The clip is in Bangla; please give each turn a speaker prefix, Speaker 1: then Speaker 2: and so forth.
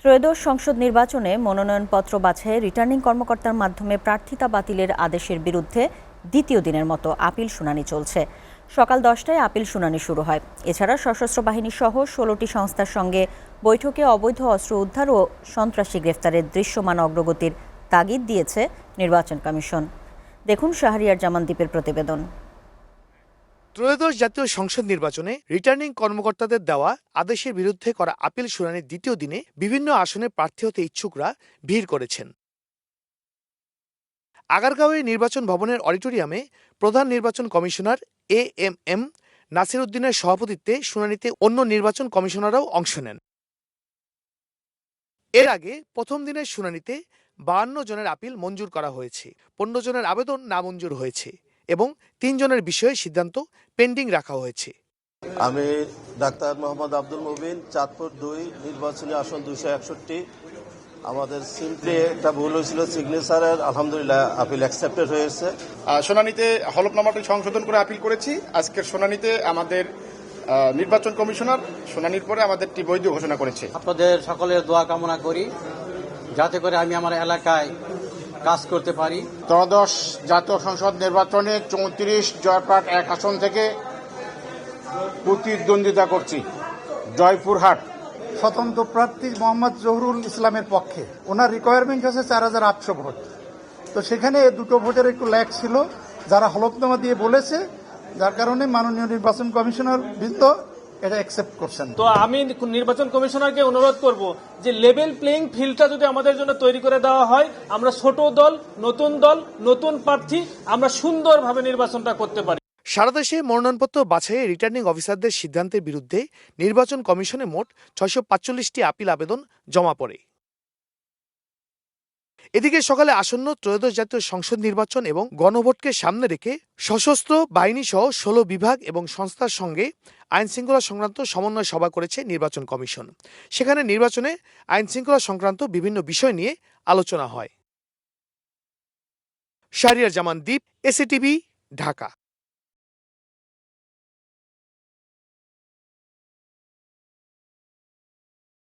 Speaker 1: ত্রয়োদশ সংসদ নির্বাচনে মনোনয়নপত্র বাছাইয়ে রিটার্নিং কর্মকর্তার মাধ্যমে প্রার্থিতা বাতিলের আদেশের বিরুদ্ধে দ্বিতীয় দিনের মতো আপিল শুনানি চলছে। সকাল 10টায় আপিল শুনানি শুরু হয়। এছাড়া সশস্ত্র বাহিনী সহ 16টি সংস্থার সঙ্গে বৈঠকে অবৈধ অস্ত্র উদ্ধার ও সন্ত্রাসী গ্রেফতারের দৃশ্যমান অগ্রগতির তাগিদ দিয়েছে নির্বাচন কমিশন। দেখুন শাহরিয়ার জামান দ্বীপের প্রতিবেদন।
Speaker 2: ত্রয়োদশ জাতীয় সংসদ নির্বাচনে রিটার্নিং কর্মকর্তাদের দেওয়া আদেশের বিরুদ্ধে করা আপিল শুনানির দ্বিতীয় দিনে বিভিন্ন আসনে প্রার্থী হতে ইচ্ছুকরা ভিড় করেছেন। আগারগাঁওয়ে নির্বাচন ভবনের অডিটোরিয়ামে প্রধান নির্বাচন কমিশনার এএমএম নাসির উদ্দিনের সভাপতিত্বে শুনানিতে অন্য নির্বাচন কমিশনাররাও অংশ নেন। এর আগে প্রথম দিনের শুনানিতে 52 জনের আপিল মঞ্জুর করা হয়েছে, 15 জনের আবেদন নামঞ্জুর হয়েছে এবং 3 জনের বিষয়ে সিদ্ধান্ত পেন্ডিং রাখা হয়েছে।
Speaker 3: আমি ডাক্তার মোহাম্মদ আব্দুল মুবিন, চাঁদপুর 2 নির্বাচনী আসন 261। আমাদের সিম্পলি একটা ভুল হয়েছিল সিগনেচারের, আলহামদুলিল্লাহ আপিল অ্যাকসেপ্টেড হয়েছে।
Speaker 4: শুনানিতে হলফনামাটি সংশোধন করে আপিল করেছি। আজকের শুনানিতে আমাদের নির্বাচন কমিশনার শুনানির পরে আমাদেরটি বৈধ ঘোষণা করেছে।
Speaker 5: আপনাদের সকলের দোয়া কামনা করি যাতে করে আমি আমার এলাকায় কাজ করতে পারি।
Speaker 4: ত্রয়োদশ জাতীয় সংসদ নির্বাচনে 34 জয়পাট 1 আসন থেকে প্রতিদ্বন্দ্বিতা করছি। জয়পুরহাট
Speaker 6: স্বতন্ত্র প্রার্থী মোহাম্মদ জহুরুল ইসলামের পক্ষে। ওনার রিকোয়ারমেন্ট হচ্ছে 4800 ভোট। তো সেখানে দুটো ভোটের একটু ল্যাগ ছিল, যারা হলফনামা দিয়ে বলেছে, যার কারণে মাননীয় নির্বাচন কমিশনার বৃন্দ এটা অ্যাকসেপ্ট করছেন।
Speaker 7: তো আমি নির্বাচন কমিশনারকে অনুরোধ করব যে লেভেল প্লেইং ফিল্ডটা যদি আমাদের জন্য তৈরি করে দেওয়া হয়, আমরা ছোট দল, নতুন প্রার্থী, আমরা সুন্দরভাবে নির্বাচনটা করতে পারি।
Speaker 2: সারা দেশে মনোনয়নপত্র বাছাইয়ে রিটার্নিং অফিসারদের সিদ্ধান্তের বিরুদ্ধে নির্বাচন কমিশনে মোট 645টি আপিল আবেদন জমা পড়ে। এদিকে সকালে আসন্ন ত্রয়োদশ জাতীয় সংসদ নির্বাচন এবং গণভোটকে সামনে রেখে সশস্ত্র বাহিনী সহ 16 বিভাগ এবং সংস্থার সঙ্গে আইন শৃঙ্খলা সংক্রান্ত সমন্বয় সভা করেছে নির্বাচন কমিশন। সেখানে নির্বাচনে আইন শৃঙ্খলা সংক্রান্ত বিভিন্ন বিষয় নিয়ে আলোচনা হয়। শাহরিয়ার জামান দ্বীপ, এসএটিভি, ঢাকা।